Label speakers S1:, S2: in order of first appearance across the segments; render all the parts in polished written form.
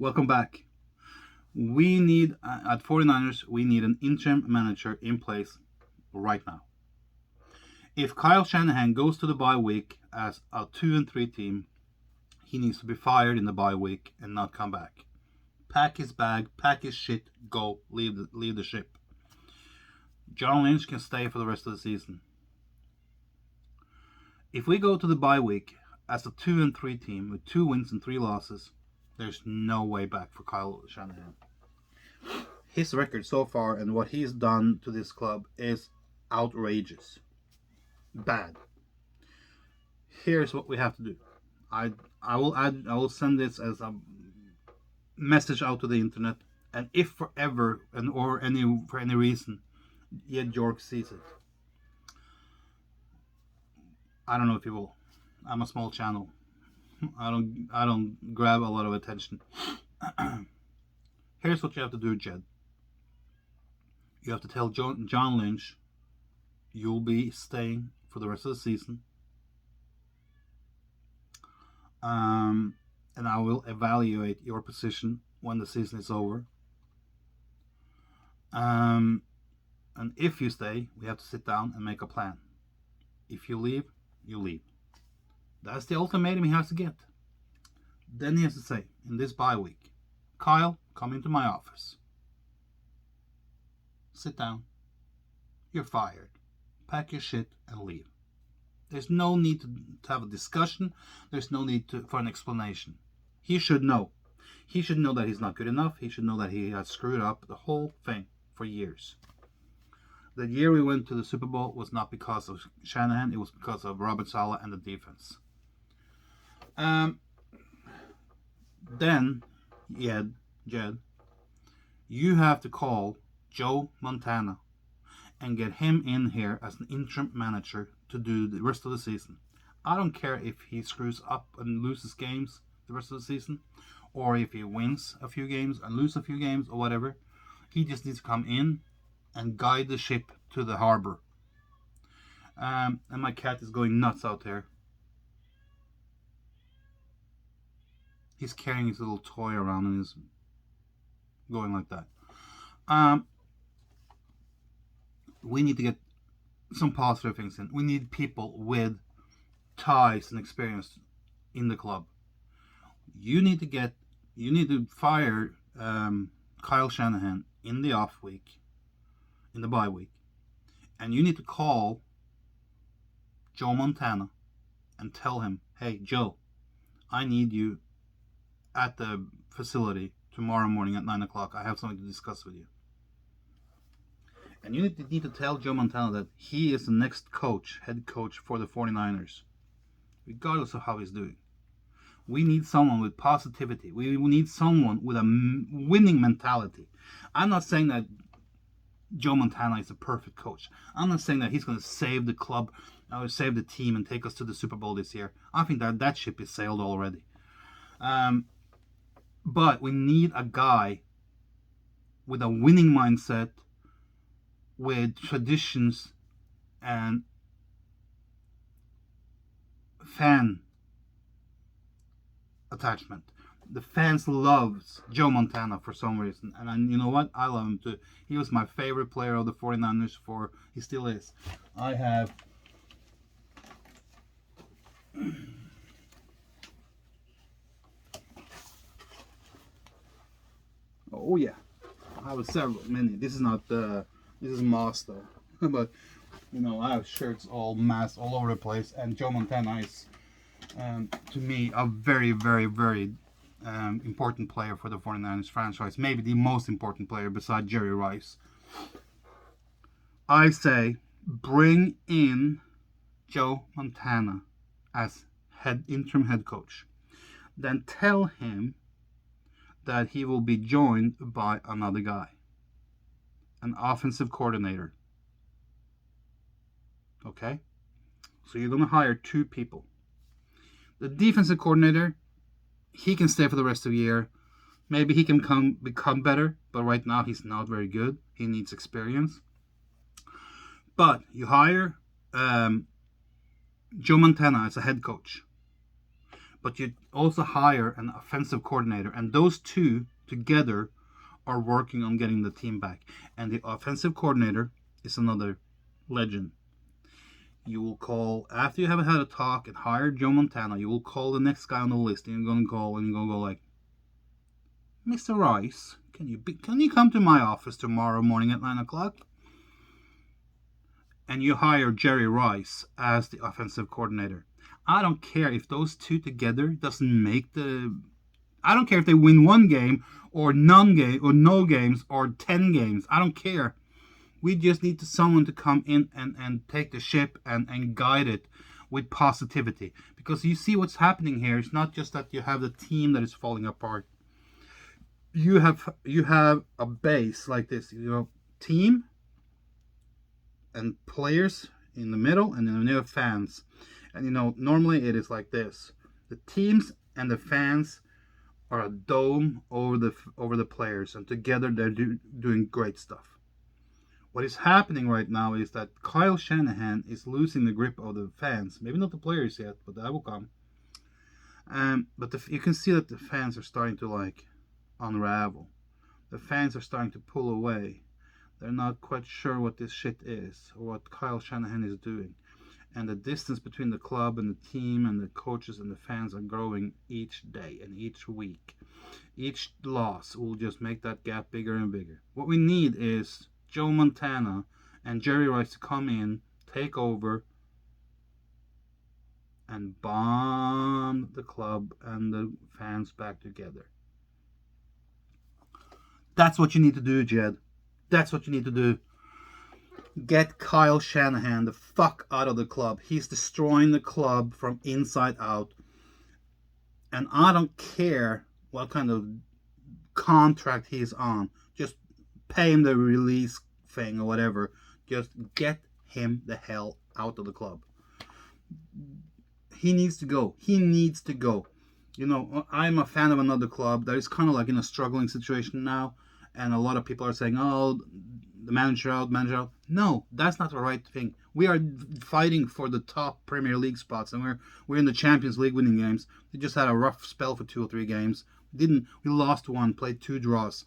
S1: Welcome back. We need, at 49ers, we need an interim manager in place right now. If Kyle Shanahan goes to the bye week as a 2-3 team, he needs to be fired in the bye week and not come back. Pack his bag, pack his shit, go, leave the ship. John Lynch can stay for the rest of the season. If we go to the bye week as a 2-3 team with 2 wins and 3 losses, there's no way back for Kyle Shanahan. His record so far and what he's done to this club is outrageous. Bad. Here's what we have to do. I will send this as a message out to the internet, and if for any reason Jed York sees it, I don't know if he will. I'm a small channel. I don't grab a lot of attention. Here's what you have to do, Jed. You have to tell John Lynch you'll be staying for the rest of the season. And I will evaluate your position when the season is over. And if you stay, we have to sit down and make a plan. If you leave, you leave. That's the ultimatum he has to get. Then he has to say, in this bye week, Kyle, come into my office. Sit down. You're fired. Pack your shit and leave. There's no need to have a discussion. There's no need for an explanation. He should know. He should know that he's not good enough. He should know that he has screwed up the whole thing for years. The year we went to the Super Bowl was not because of Shanahan. It was because of Robert Saleh and the defense. Then, Jed, you have to call Joe Montana and get him in here as an interim manager to do the rest of the season. I don't care if he screws up and loses games the rest of the season, or if he wins a few games and loses a few games or whatever. He just needs to come in and guide the ship to the harbor. And my cat is going nuts out there. He's carrying his little toy around and is going like that. We need to get some positive things in. We need people with ties and experience in the club. You need to fire Kyle Shanahan in the off week, in the bye week, and you need to call Joe Montana and tell him, hey, Joe, I need you at the facility tomorrow morning at 9 o'clock. I have something to discuss with you. And you need to tell Joe Montana that he is the next head coach for the 49ers, regardless of how he's doing. We need someone with positivity. We need someone with a winning mentality. I'm not saying that Joe Montana is a perfect coach. I'm not saying that he's going to save the club or save the team and take us to the Super Bowl this year. I think that ship is sailed already. But we need a guy with a winning mindset, with traditions and fan attachment. The fans loves Joe Montana for some reason, and you know what? I love him too. He was my favorite player of the 49ers he still is. I have oh yeah, I have many. This is not this is Moss though. But you know, I have shirts all over the place, and Joe Montana is to me a very, very, very important player for the 49ers franchise. Maybe the most important player beside Jerry Rice. I say bring in Joe Montana as interim head coach. Then tell him that he will be joined by another guy, an offensive coordinator. Okay? So you're going to hire 2 people. The defensive coordinator, he can stay for the rest of the year. Maybe he can become better, but right now he's not very good. He needs experience. But you hire Joe Montana as a head coach. but you also hire an offensive coordinator, and those two together are working on getting the team back. And the offensive coordinator is another legend. You will call after you have had a talk and hired Joe Montana. You will call the next guy on the list, and you're gonna call and you're gonna go like, Mr. Rice, can you come to my office tomorrow morning at 9 o'clock? And you hire Jerry Rice as the offensive coordinator. I don't care if those two together doesn't make the. I don't care if they win one game or none game or no games or 10 games. I don't care. We just need someone to come in and take the ship and guide it with positivity. Because you see what's happening here. It's not just that you have the team that is falling apart. You have a base like this, team and players in the middle, and then you have fans. And normally it is like this. The teams and the fans are a dome over the players, and together they're doing great stuff. What is happening right now is that Kyle Shanahan is losing the grip of the fans. Maybe not the players yet, but that will come. But you can see that the fans are starting to unravel. The fans are starting to pull away. They're not quite sure what this shit is or what Kyle Shanahan is doing. And the distance between the club and the team and the coaches and the fans are growing each day and each week. Each loss will just make that gap bigger and bigger. What we need is Joe Montana and Jerry Rice to come in, take over, and bond the club and the fans back together. That's what you need to do, Jed. That's what you need to do. Get Kyle Shanahan the fuck out of the club. He's destroying the club from inside out. And I don't care what kind of contract he's on. Just pay him the release thing or whatever. Just get him the hell out of the club. He needs to go. He needs to go. I'm a fan of another club that is kind of in a struggling situation now. And a lot of people are saying, oh, the manager out. No, that's not the right thing. We are fighting for the top Premier League spots, and we're in the Champions League winning games. We just had a rough spell for 2 or 3 games. We lost one, played 2 draws.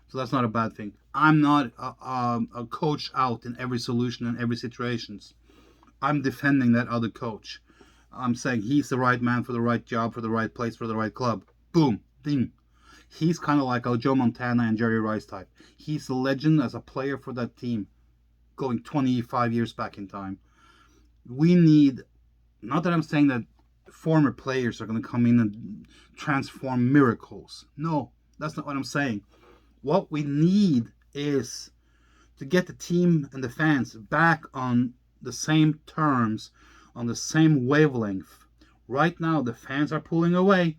S1: So that's not a bad thing. I'm not a coach out in every solution and every situations. I'm defending that other coach. I'm saying he's the right man for the right job, for the right place, for the right club. Boom. Ding. He's kind of like a Joe Montana and Jerry Rice type. He's a legend as a player for that team, going 25 years back in time. We need, not that I'm saying that former players are going to come in and transform miracles. No, that's not what I'm saying. What we need is to get the team and the fans back on the same terms, on the same wavelength. Right now, the fans are pulling away.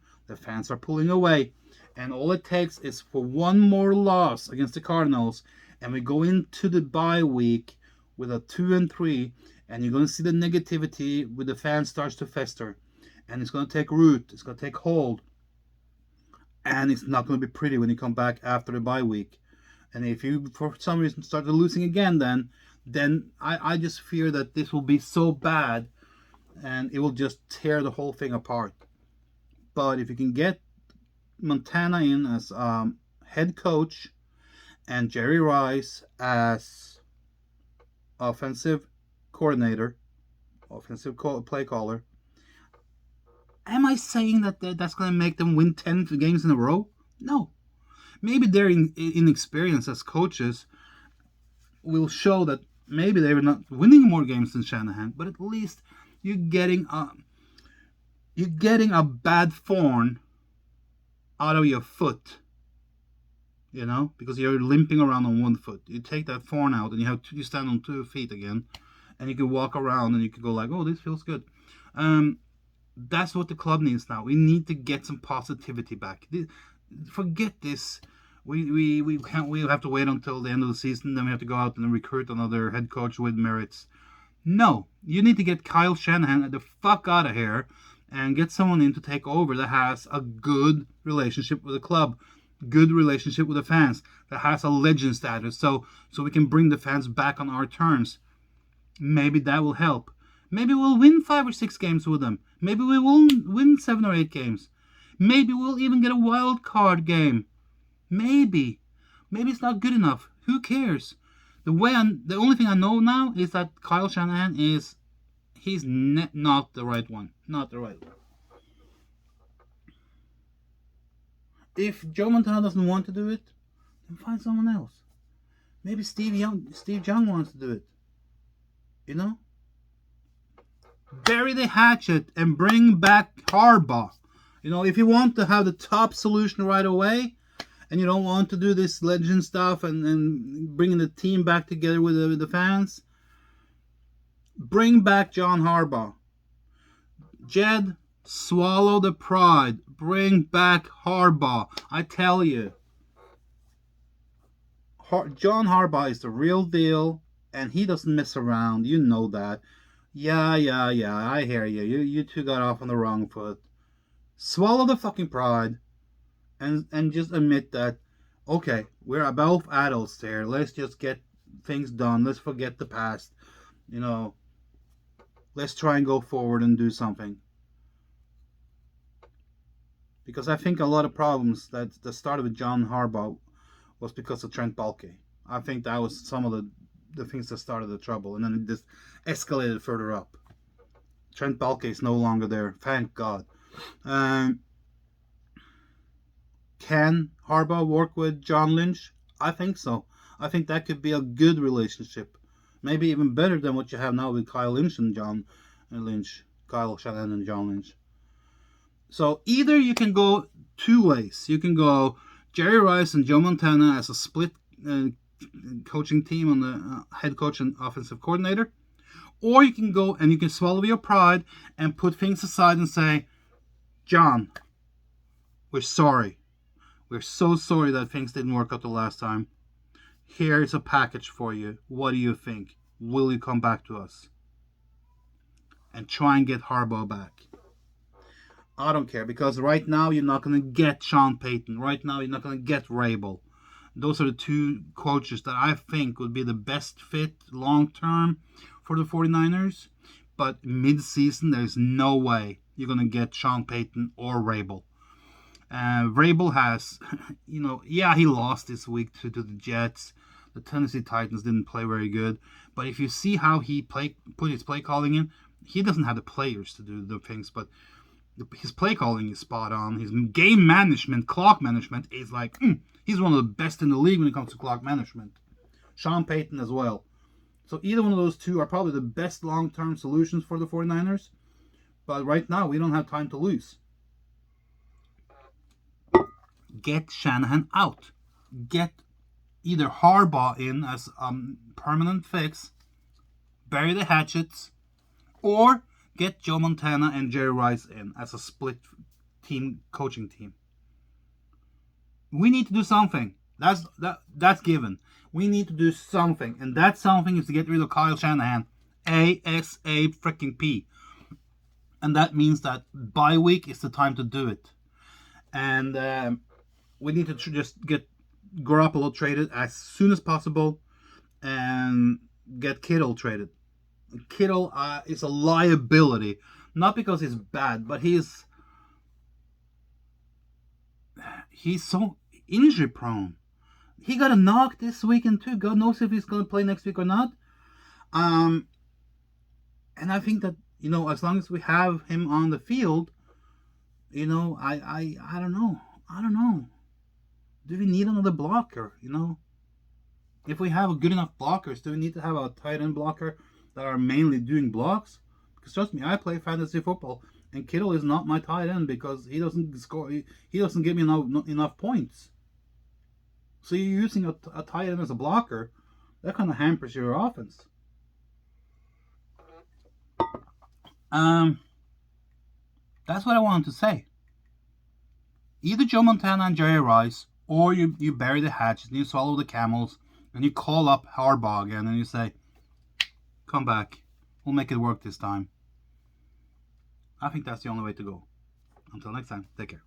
S1: And all it takes is for one more loss against the Cardinals, and we go into the bye week with a 2-3, and you're going to see the negativity with the fans starts to fester. And it's going to take root. It's going to take hold. And it's not going to be pretty when you come back after the bye week. And if you, for some reason, start losing again, then I just fear that this will be so bad, and it will just tear the whole thing apart. But if you can get Montana in as head coach and Jerry Rice as offensive coordinator, offensive play caller, am I saying that that's going to make them win 10 games in a row? No. Maybe their inexperience as coaches will show that maybe they were not winning more games than Shanahan, but at least you're getting a bad thorn out of your foot, because you're limping around on one foot. You take that thorn out and you stand on 2 feet again, and you can walk around and you can go like, oh, this feels good. That's what the club needs now. We need to get some positivity back. Forget this. We have to wait until the end of the season, then we have to go out and recruit another head coach with merits. No, you need to get Kyle Shanahan the fuck out of here and get someone in to take over that has a good relationship with the club, good relationship with the fans, that has a legend status, so we can bring the fans back on our terms. Maybe that will help. Maybe we'll win 5 or 6 games with them. Maybe we will win 7 or 8 games. Maybe we'll even get a wild card game. Maybe. Maybe it's not good enough. Who cares? The only thing I know now is that Kyle Shanahan he's not the right one. Not the right one. If Joe Montana doesn't want to do it, then find someone else. Maybe Steve Young wants to do it. You know? Bury the hatchet and bring back Harbaugh. You know, if you want to have the top solution right away, and you don't want to do this legend stuff and bringing the team back together with the fans, bring back John Harbaugh. Jed, swallow the pride. Bring back Harbaugh. I tell you, John Harbaugh is the real deal, and he doesn't mess around. You know that. Yeah, I hear you. You two got off on the wrong foot. Swallow the fucking pride and just admit that, okay, we're both adults there. Let's just get things done. Let's forget the past. You know, let's try and go forward and do something. Because I think a lot of problems that started with John Harbaugh was because of Trent Baalke. I think that was some of the things that started the trouble, and then it just escalated further up. Trent Baalke is no longer there, thank God. Can Harbaugh work with John Lynch? I think so. I think that could be a good relationship. Maybe even better than what you have now with Kyle Lynch and John Lynch. Kyle Shanahan and John Lynch. So either you can go 2 ways. You can go Jerry Rice and Joe Montana as a split coaching team on the head coach and offensive coordinator. Or you can go and you can swallow your pride and put things aside and say, John, we're sorry. We're so sorry that things didn't work out the last time. Here's a package for you. What do you think? Will you come back to us? And try and get Harbaugh back. I don't care, because right now you're not going to get Sean Payton. Right now you're not going to get Vrabel. Those are the 2 coaches that I think would be the best fit long term for the 49ers. But mid-season, there's no way you're going to get Sean Payton or Vrabel. Vrabel has, he lost this week to the Jets. The Tennessee Titans didn't play very good. But if you see how he put his play calling in, he doesn't have the players to do the things, but his play calling is spot on. His game management, clock management is like, he's one of the best in the league when it comes to clock management. Sean Payton as well. So either one of those 2 are probably the best long-term solutions for the 49ers. But right now, we don't have time to lose. Get Shanahan out. Get either Harbaugh in as a permanent fix, bury the hatchets, or get Joe Montana and Jerry Rice in as a split team coaching team. We need to do something. That's given. We need to do something, and that something is to get rid of Kyle Shanahan, ASAP. And that means that bye week is the time to do it. And we need to just get Garoppolo traded as soon as possible, and get Kittle traded. Kittle is a liability, not because he's bad, but he's so injury prone. He got a knock this weekend too. God knows if he's going to play next week or not. And I think that, as long as we have him on the field, I don't know. Do we need another blocker? If we have good enough blockers, do we need to have a tight end blocker that are mainly doing blocks? Because trust me, I play fantasy football, and Kittle is not my tight end because he doesn't score. He doesn't give me enough points. So you're using a tight end as a blocker, that kind of hampers your offense. That's what I wanted to say. Either Joe Montana and Jerry Rice, or you bury the hatchet and you swallow the camels and you call up Harbaugh again and you say, come back. We'll make it work this time. I think that's the only way to go. Until next time, take care.